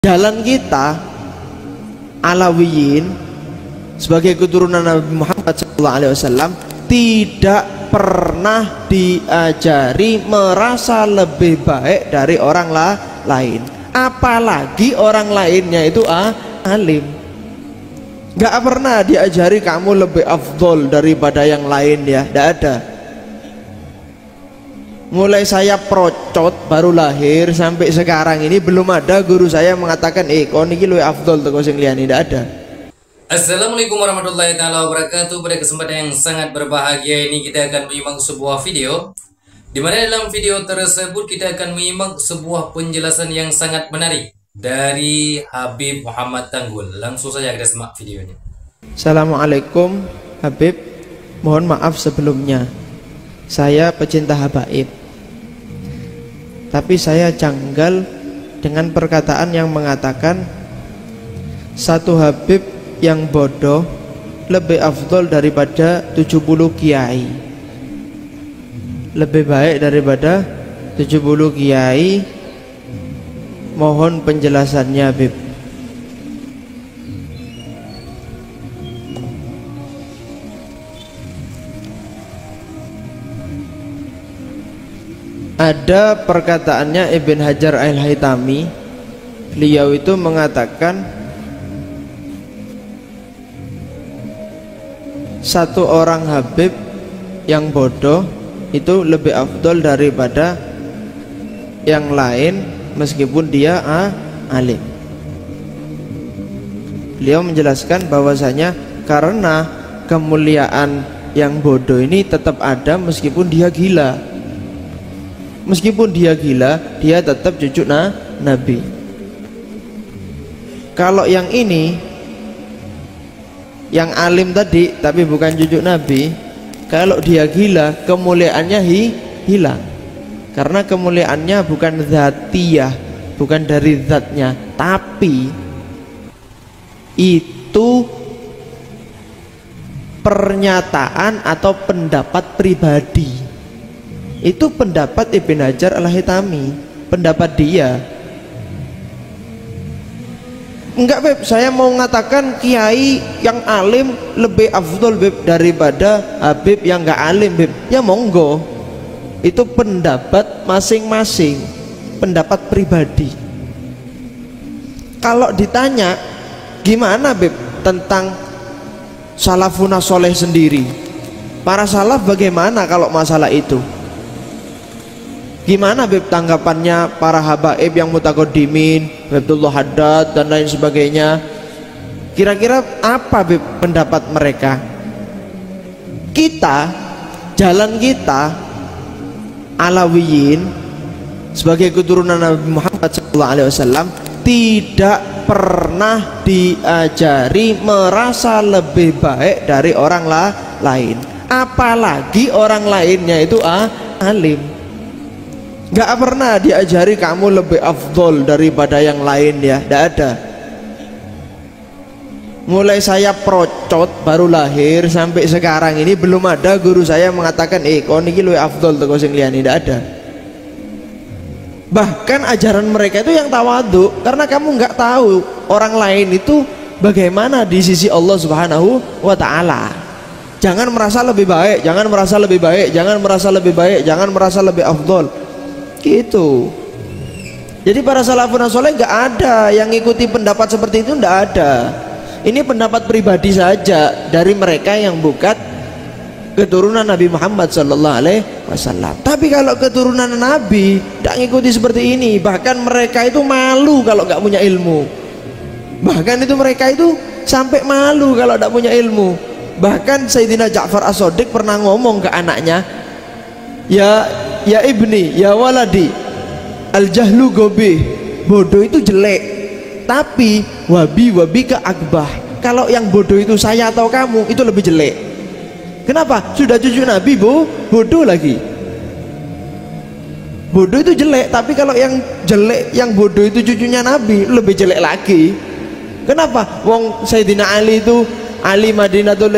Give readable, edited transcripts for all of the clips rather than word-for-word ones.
Jalan kita Alawiyin sebagai keturunan Nabi Muhammad SAW tidak pernah diajari merasa lebih baik dari orang lain, apalagi orang lainnya itu alim. Gak pernah diajari kamu lebih afdol daripada yang lain, ya, gak ada. Mulai saya procot baru lahir sampai sekarang ini belum ada guru saya mengatakan kau niki luwih afdol teko sing liyane, ndak ada. Assalamualaikum warahmatullahi wabarakatuh. Pada kesempatan yang sangat berbahagia ini kita akan menyimak sebuah video, di mana dalam video tersebut kita akan menyimak sebuah penjelasan yang sangat menarik dari Habib Muhammad Tanggul. Langsung saja kita simak videonya. Assalamualaikum Habib, mohon maaf sebelumnya. Saya pecinta habaib, tapi saya janggal dengan perkataan yang mengatakan satu habib yang bodoh lebih afdol daripada 70 kiai. Lebih baik daripada 70 kiai. Mohon penjelasannya, Habib. Ada perkataannya Ibn Hajar Al-Haytami. Beliau itu mengatakan satu orang habib yang bodoh itu lebih afdol daripada yang lain meskipun dia alim. Beliau menjelaskan bahwasanya karena kemuliaan yang bodoh ini tetap ada meskipun dia gila. Meskipun dia gila, dia tetap cucu Nabi. Kalau yang ini, yang alim tadi tapi bukan cucu Nabi, kalau dia gila, kemuliaannya hilang. Karena kemuliaannya bukan zatiyah, bukan dari zatnya, tapi itu pernyataan atau pendapat pribadi. Itu pendapat Ibn Hajar Al-Haytami, pendapat dia. Enggak, Beb, saya mau mengatakan kiai yang alim lebih afdol, Beb, daripada habib yang enggak alim, Beb. Ya monggo. Itu pendapat masing-masing, pendapat pribadi. Kalau ditanya gimana, Beb, tentang salafuna soleh sendiri, para salaf bagaimana kalau masalah itu? Gimana, Beb, tanggapannya para habaib yang mutaqaddimin, Abdullah Haddad dan lain sebagainya? Kira-kira apa, Beb, pendapat mereka? Kita, jalan kita Alawiyin sebagai keturunan Nabi Muhammad SAW tidak pernah diajari merasa lebih baik dari orang lain, apalagi orang lainnya itu alim. Gak pernah diajari kamu lebih afdol daripada yang lain, ya, gak ada. Mulai saya procot baru lahir sampai sekarang ini belum ada guru saya mengatakan kau niki luwih afdol teko sing liyane, gak ada. Bahkan ajaran mereka itu yang tawadhu, karena kamu nggak tahu orang lain itu bagaimana di sisi Allah Subhanahu wa Ta'ala. Jangan merasa lebih baik, jangan merasa lebih baik, jangan merasa lebih baik, jangan merasa lebih afdol. Gitu. Jadi para salafun soleh nggak ada yang ngikuti pendapat seperti itu, nggak ada. Ini pendapat pribadi saja dari mereka yang bukan keturunan Nabi Muhammad SAW. Tapi kalau keturunan Nabi tidak ngikuti seperti ini, bahkan mereka itu malu kalau nggak punya ilmu. Bahkan itu mereka itu sampai malu kalau tidak punya ilmu. Bahkan Sayyidina Ja'far As-Shadiq pernah ngomong ke anaknya, ya ibni, ya waladi, al-jahlu gobih, bodoh itu jelek, tapi wabi ke akbah. Kalau yang bodoh itu saya atau kamu, itu lebih jelek. Kenapa? Sudah cucu Nabi, bodoh lagi. Bodoh itu jelek, tapi kalau yang jelek, yang bodoh itu cucunya Nabi, lebih jelek lagi. Kenapa? Wong Sayyidina Ali itu, Ali Madinatul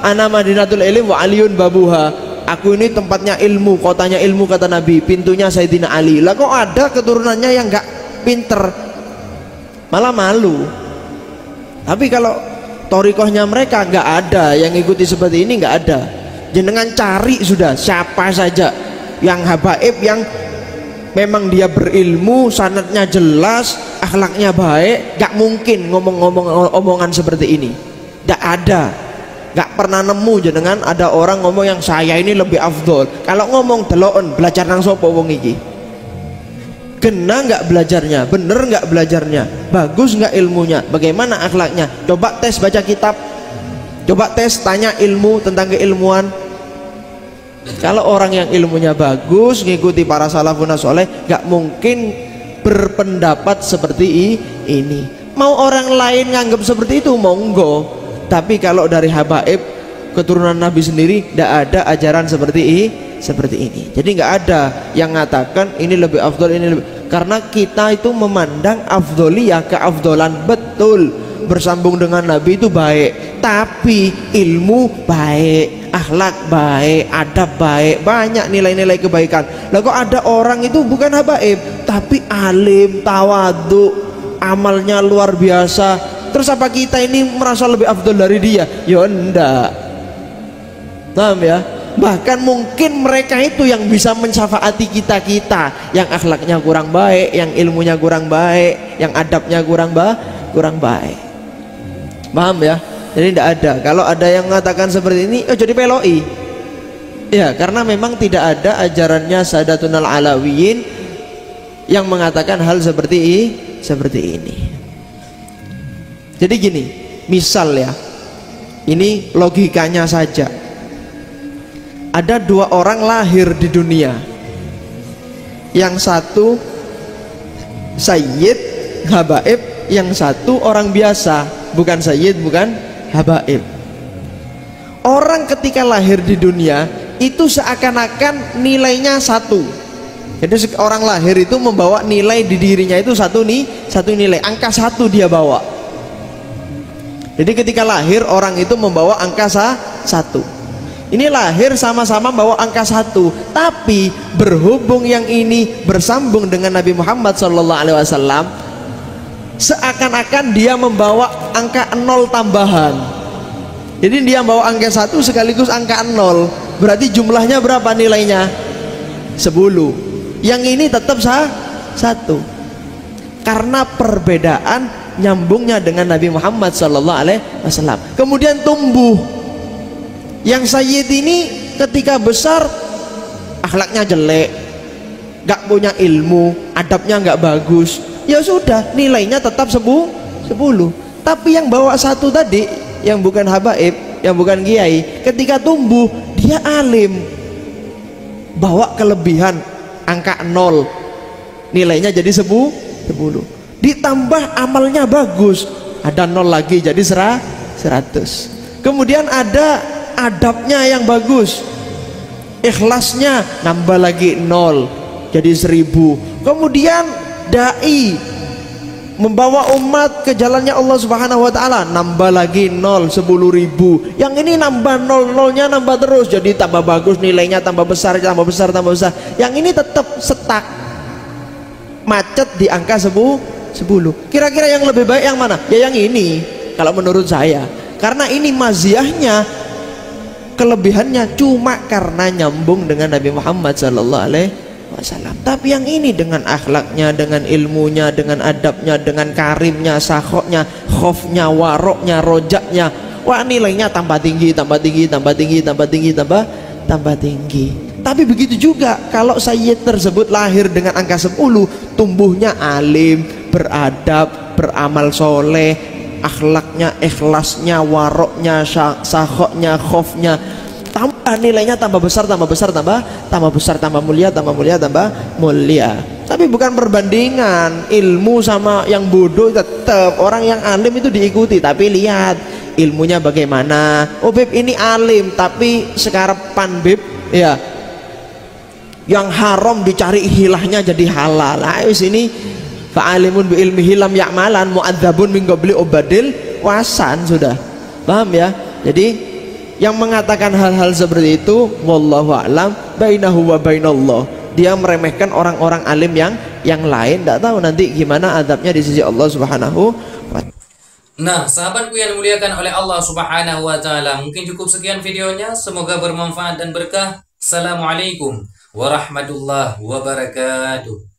ana Madinatul Ilm wa Aliun babuha. Aku ini tempatnya ilmu, kotanya ilmu, kata Nabi, pintunya Sayyidina Ali. Lah kok ada keturunannya yang gak pinter, malah malu. Tapi kalau torikohnya mereka nggak ada yang ikuti seperti ini, nggak ada. Jenengan cari sudah siapa saja yang habaib, yang memang dia berilmu, sanadnya jelas, akhlaknya baik, nggak mungkin ngomong-ngomong omongan seperti ini. Nggak ada, nggak pernah nemu jenengan ada orang ngomong yang saya ini lebih afdol. Kalau ngomong delokon belajar nang sopo wong iki, kena nggak belajarnya, bener nggak belajarnya, bagus nggak ilmunya, bagaimana akhlaknya. Coba tes baca kitab, coba tes tanya ilmu tentang keilmuan. Kalau orang yang ilmunya bagus, ngikuti para salafun soleh, nggak mungkin berpendapat seperti ini. Mau orang lain nganggap seperti itu, monggo. Tapi kalau dari habaib keturunan Nabi sendiri, tidak ada ajaran seperti ini. Jadi nggak ada yang mengatakan ini lebih afdol, ini lebih, karena kita itu memandang afdoliyah, keafdolan betul, bersambung dengan Nabi itu baik, tapi ilmu baik, akhlak baik, adab baik, banyak nilai-nilai kebaikan. Lah kok ada orang itu bukan habaib tapi alim, tawadhu, amalnya luar biasa, terus apa kita ini merasa lebih afdol dari dia? Ya enggak. Paham ya? Bahkan mungkin mereka itu yang bisa mensyafaati kita yang akhlaknya kurang baik, yang ilmunya kurang baik, yang adabnya kurang baik. Paham ya? Jadi tidak ada. Kalau ada yang mengatakan seperti ini, jadi peloi. Ya, karena memang tidak ada ajarannya Sadatunal Alawiyin yang mengatakan hal seperti ini. Jadi gini, misal ya, ini logikanya saja. Ada dua orang lahir di dunia, yang satu sayyid habaib, yang satu orang biasa, bukan sayyid, bukan habaib. Orang ketika lahir di dunia itu seakan-akan nilainya satu. Jadi orang lahir itu membawa nilai di dirinya itu satu nilai, angka satu dia bawa. Jadi ketika lahir orang itu membawa angka satu. Ini lahir sama-sama bawa angka satu, tapi berhubung yang ini bersambung dengan Nabi Muhammad SAW, seakan-akan dia membawa angka 0 tambahan. Jadi dia bawa angka 1 sekaligus angka 0. Berarti jumlahnya berapa nilainya? 10. Yang ini tetap 1. Karena perbedaan nyambungnya dengan Nabi Muhammad SAW. Kemudian tumbuh. Yang sayyid ini ketika besar akhlaknya jelek, gak punya ilmu, adabnya gak bagus, ya sudah nilainya tetap 10. Tapi yang bawa satu tadi, yang bukan habaib, yang bukan kiai, ketika tumbuh dia alim, bawa kelebihan angka 0, nilainya jadi 10. Ditambah amalnya bagus, ada 0 lagi jadi 100. Kemudian ada adabnya yang bagus, ikhlasnya nambah lagi 0 jadi 1000. Kemudian dai membawa umat ke jalannya Allah Subhanahu wa taala, nambah lagi 0, 10.000. Yang ini nambah 0-0-nya nambah terus, jadi tambah bagus nilainya, tambah besar. Yang ini tetap stuck, macet di angka 10. Kira-kira yang lebih baik yang mana? Ya yang ini kalau menurut saya, karena ini maziahnya, kelebihannya cuma karena nyambung dengan Nabi Muhammad SAW. Tapi yang ini dengan akhlaknya, dengan ilmunya, dengan adabnya, dengan karimnya, sakhoknya, khofnya, waroknya, rojaknya, wah nilainya tambah tinggi. Tapi begitu juga kalau sayyid tersebut lahir dengan angka 10, tumbuhnya alim, beradab, beramal soleh, akhlaknya, ikhlasnya, waroknya, sakhoknya, khofnya, tambah nilainya tambah besar, tambah mulia. Tapi bukan perbandingan ilmu sama yang bodoh. Tetap orang yang alim itu diikuti, tapi lihat ilmunya bagaimana. Oh beb ini alim tapi sekarapan beb ya, yang haram dicari hilahnya jadi halal. Ayo sini fa'alimun bi ilmihi lam ya'malan mu'adzabun min qabli ubadil wasan. Sudah paham ya? Jadi yang mengatakan hal-hal seperti itu wallahu a'lam, bainahu wa bainallah, dia meremehkan orang-orang alim yang lain, tidak tahu nanti gimana adabnya di sisi Allah Subhanahu wa ta'ala. Nah, sahabatku yang dimuliakan oleh Allah Subhanahu wa taala, mungkin cukup sekian videonya, semoga bermanfaat dan berkah. Assalamualaikum warahmatullahi wabarakatuh.